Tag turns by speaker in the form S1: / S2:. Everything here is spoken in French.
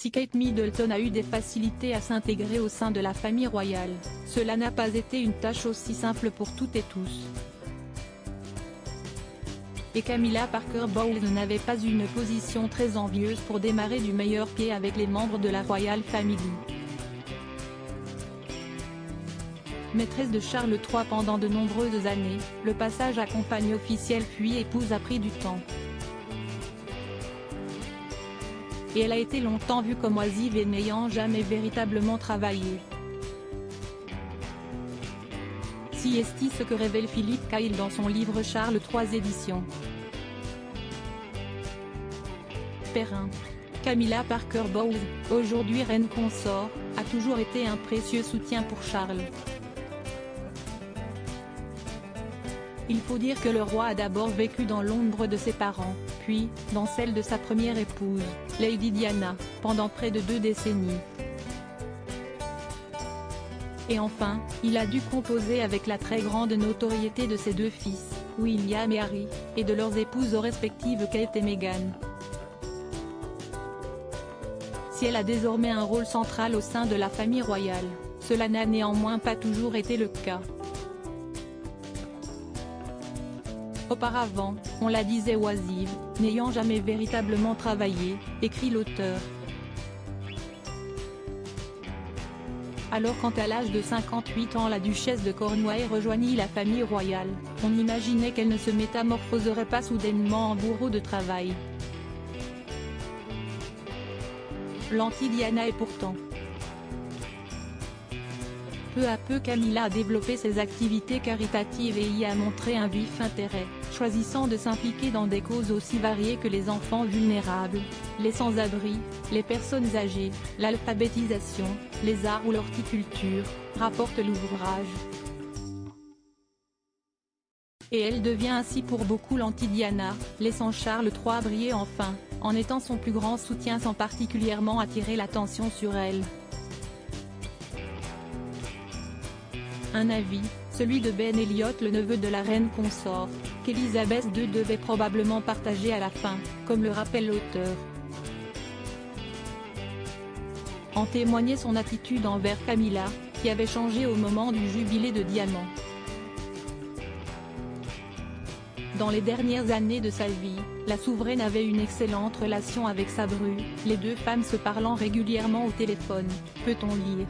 S1: Si Kate Middleton a eu des facilités à s'intégrer au sein de la famille royale, cela n'a pas été une tâche aussi simple pour toutes et tous. Et Camilla Parker Bowles n'avait pas une position très envieuse pour démarrer du meilleur pied avec les membres de la Royal Family. Maîtresse de Charles III pendant de nombreuses années, le passage à compagne officielle puis épouse a pris du temps. Et elle a été longtemps vue comme oisive et n'ayant jamais véritablement travaillé. Si est ce que révèle Philip Kyle dans son livre Charles III éditions. Perrin. Camilla Parker Bowles, aujourd'hui reine consort, a toujours été un précieux soutien pour Charles. Il faut dire que le roi a d'abord vécu dans l'ombre de ses parents, puis, dans celle de sa première épouse, Lady Diana, pendant près de 2 décennies. Et enfin, il a dû composer avec la très grande notoriété de ses 2 fils, William et Harry, et de leurs épouses respectives Kate et Meghan. Si elle a désormais un rôle central au sein de la famille royale, cela n'a néanmoins pas toujours été le cas. Auparavant, on la disait oisive, n'ayant jamais véritablement travaillé, écrit l'auteur. Alors quand à l'âge de 58 ans la duchesse de Cornouailles rejoignit la famille royale, on imaginait qu'elle ne se métamorphoserait pas soudainement en bourreau de travail. L'anti-Diana est pourtant. Peu à peu Camilla a développé ses activités caritatives et y a montré un vif intérêt, choisissant de s'impliquer dans des causes aussi variées que les enfants vulnérables, les sans-abri, les personnes âgées, l'alphabétisation, les arts ou l'horticulture, rapporte l'ouvrage. Et elle devient ainsi pour beaucoup l'anti-Diana, laissant Charles III briller enfin, en étant son plus grand soutien sans particulièrement attirer l'attention sur elle. Un avis, celui de Ben Elliott, le neveu de la reine consort, qu'Élisabeth II devait probablement partager à la fin, comme le rappelle l'auteur. En témoignait son attitude envers Camilla, qui avait changé au moment du jubilé de diamant. Dans les dernières années de sa vie, la souveraine avait une excellente relation avec sa bru, les 2 femmes se parlant régulièrement au téléphone, peut-on lire.